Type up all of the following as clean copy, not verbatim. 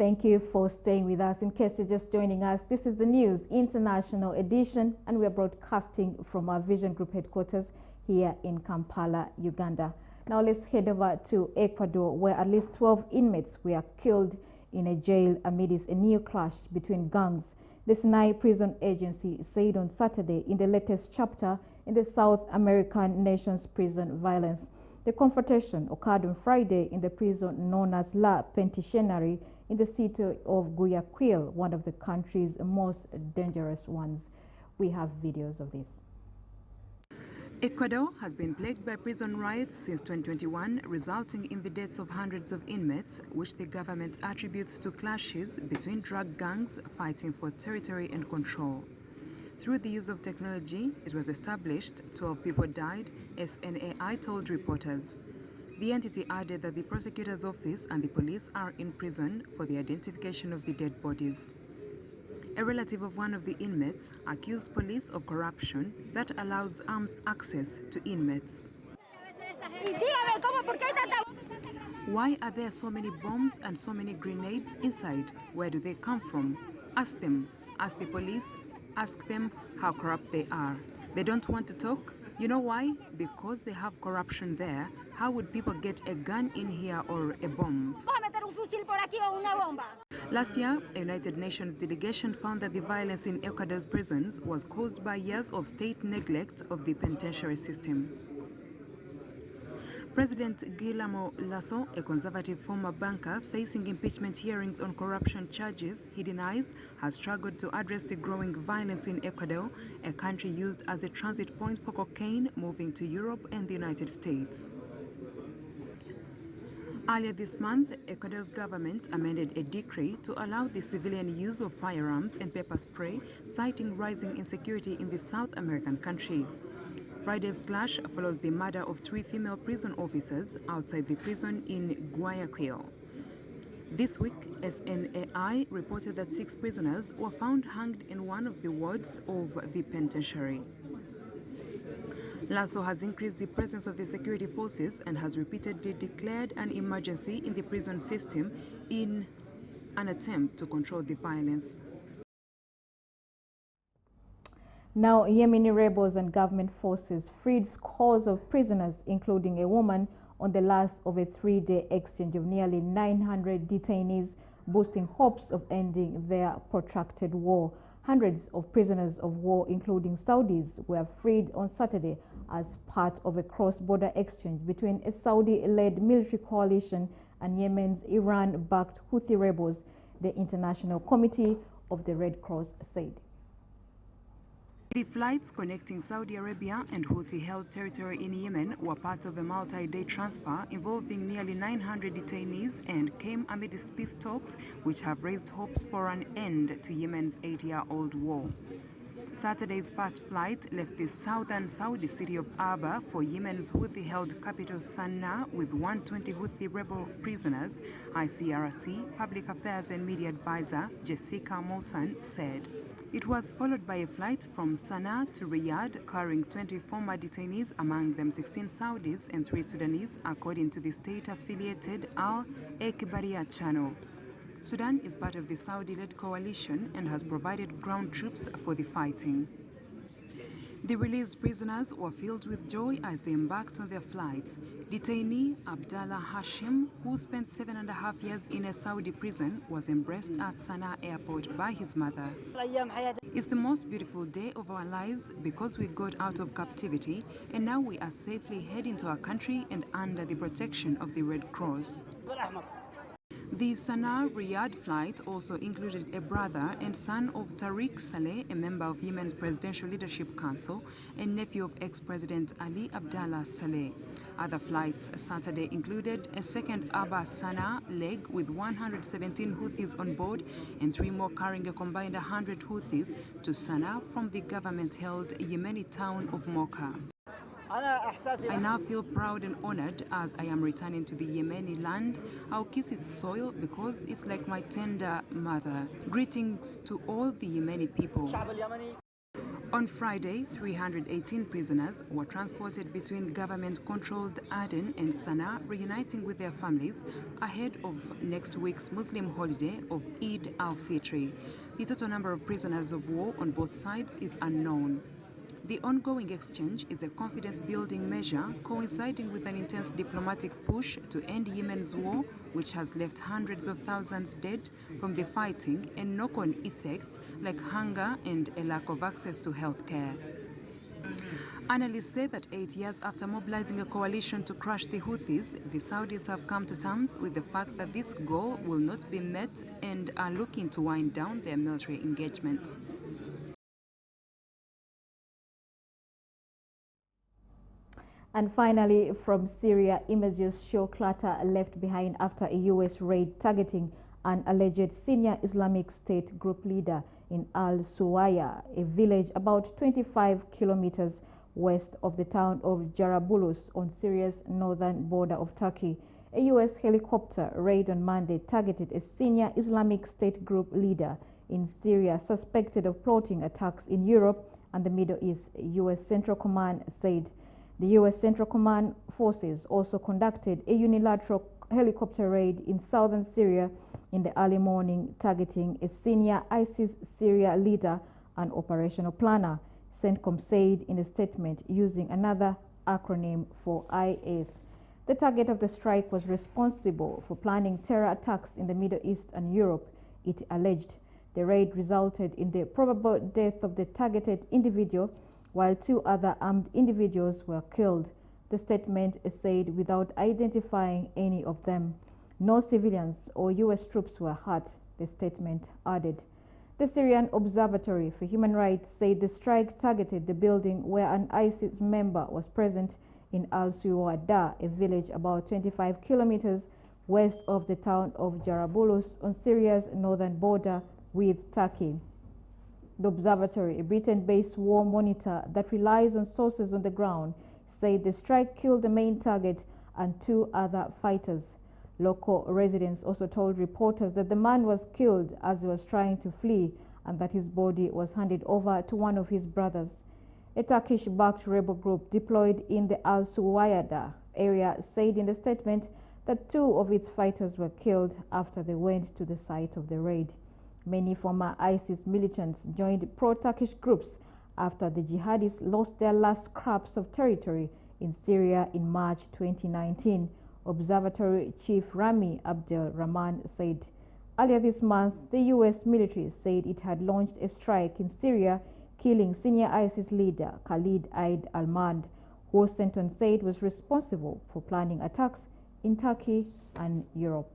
Thank you for staying with us. In case you're just joining us, this is the News International edition, and we are broadcasting from our Vision Group headquarters here in Kampala, Uganda. Now let's head over to Ecuador, where at least 12 inmates were killed in a jail amidst a new clash between gangs. The Sinai Prison Agency said on Saturday in the latest chapter in the South American nation's prison violence. The confrontation occurred on Friday in the prison known as La Penitentiary in the city of Guayaquil, one of the country's most dangerous ones. We have videos of this. Ecuador has been plagued by prison riots since 2021, resulting in the deaths of hundreds of inmates, which the government attributes to clashes between drug gangs fighting for territory and control. Through the use of technology, it was established 12 people died, SNAI told reporters. The entity added that the prosecutor's office and the police are in prison for the identification of the dead bodies. A relative of one of the inmates accused police of corruption that allows arms access to inmates. Why are there so many bombs and so many grenades inside? Where do they come from? Ask them. Ask the police. Ask them how corrupt they are. They don't want to talk? You know why? Because they have corruption there. How would people get a gun in here or a bomb? Last year, a United Nations delegation found that the violence in Ecuador's prisons was caused by years of state neglect of the penitentiary system. President Guillermo Lasso, a conservative former banker facing impeachment hearings on corruption charges he denies, has struggled to address the growing violence in Ecuador, a country used as a transit point for cocaine moving to Europe and the United States. Earlier this month, Ecuador's government amended a decree to allow the civilian use of firearms and pepper spray, citing rising insecurity in the South American country. Friday's clash follows the murder of 3 female prison officers outside the prison in Guayaquil. This week, SNAI reported that 6 prisoners were found hanged in one of the wards of the penitentiary. Lasso has increased the presence of the security forces and has repeatedly declared an emergency in the prison system in an attempt to control the violence. Now, Yemeni rebels and government forces freed scores of prisoners, including a woman, on the last of a 3-day exchange of nearly 900 detainees, boosting hopes of ending their protracted war. Hundreds of prisoners of war, including Saudis, were freed on Saturday as part of a cross-border exchange between a Saudi-led military coalition and Yemen's Iran-backed Houthi rebels, the International Committee of the Red Cross said. The flights connecting Saudi Arabia and Houthi-held territory in Yemen were part of a multi-day transfer involving nearly 900 detainees and came amidst peace talks which have raised hopes for an end to Yemen's 8-year-old war. Saturday's first flight left the southern Saudi city of Aba for Yemen's Houthi-held capital Sana'a with 120 Houthi rebel prisoners, ICRC Public Affairs and Media Advisor Jessica Mousan said. It was followed by a flight from Sana'a to Riyadh carrying 20 former detainees, among them 16 Saudis and 3 Sudanese, according to the state-affiliated Al Ekbaria channel. Sudan is part of the Saudi-led coalition and has provided ground troops for the fighting. The released prisoners were filled with joy as they embarked on their flight. Detainee Abdallah Hashim, who spent 7.5 years in a Saudi prison, was embraced at Sana'a airport by his mother. It's the most beautiful day of our lives because we got out of captivity and now we are safely heading to our country and under the protection of the Red Cross. The Sana'a-Riyadh flight also included a brother and son of Tariq Saleh, a member of Yemen's Presidential Leadership Council, and nephew of ex-President Ali Abdallah Saleh. Other flights Saturday included a second Aba-Sana'a leg with 117 Houthis on board and 3 more carrying a combined 100 Houthis to Sana'a from the government-held Yemeni town of Mocha. I now feel proud and honored as I am returning to the Yemeni land. I'll kiss its soil because it's like my tender mother. Greetings to all the Yemeni people. On Friday, 318 prisoners were transported between government-controlled Aden and Sana'a, reuniting with their families ahead of next week's Muslim holiday of Eid al-Fitr. The total number of prisoners of war on both sides is unknown. The ongoing exchange is a confidence-building measure coinciding with an intense diplomatic push to end Yemen's war, which has left hundreds of thousands dead from the fighting and knock-on effects like hunger and a lack of access to health care. Analysts say that 8 years after mobilizing a coalition to crush the Houthis, the Saudis have come to terms with the fact that this goal will not be met and are looking to wind down their military engagement. And finally, from Syria, images show clutter left behind after a U.S. raid targeting an alleged senior Islamic State group leader in al-Suwaya, a village about 25 kilometers west of the town of Jarabulus on Syria's northern border of Turkey. A U.S. helicopter raid on Monday targeted a senior Islamic State group leader in Syria suspected of plotting attacks in Europe and the Middle East, U.S. Central Command said. The U.S. Central Command forces also conducted a unilateral helicopter raid in southern Syria in the early morning, targeting a senior ISIS Syria leader and operational planner, CENTCOM said in a statement using another acronym for IS. The target of the strike was responsible for planning terror attacks in the Middle East and Europe, it alleged. The raid resulted in the probable death of the targeted individual, while 2 other armed individuals were killed. The statement said without identifying any of them. No civilians or U.S. troops were hurt, the statement added. The Syrian Observatory for Human Rights said the strike targeted the building where an ISIS member was present in al-Suwada, a village about 25 kilometers west of the town of Jarabulus on Syria's northern border with Turkey. The observatory, a Britain-based war monitor that relies on sources on the ground, said the strike killed the main target and 2 other fighters. Local residents also told reporters that the man was killed as he was trying to flee and that his body was handed over to one of his brothers. A Turkish-backed rebel group deployed in the al-Suwayda area said in the statement that 2 of its fighters were killed after they went to the site of the raid. Many former ISIS militants joined pro-Turkish groups after the jihadists lost their last scraps of territory in Syria in March 2019, Observatory Chief Rami Abdel Rahman said. Earlier this month, the U.S. military said it had launched a strike in Syria, killing senior ISIS leader Khalid Aid al-Mand, who CENTCOM said was responsible for planning attacks in Turkey and Europe.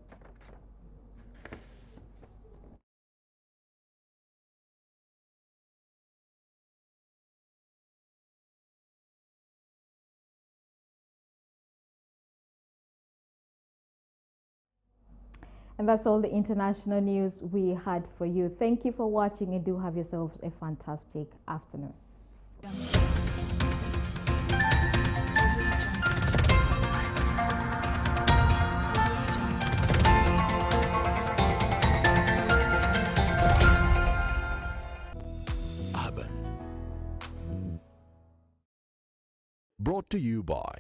And that's all the international news we had for you. Thank you for watching and do have yourselves a fantastic afternoon. Brought to you by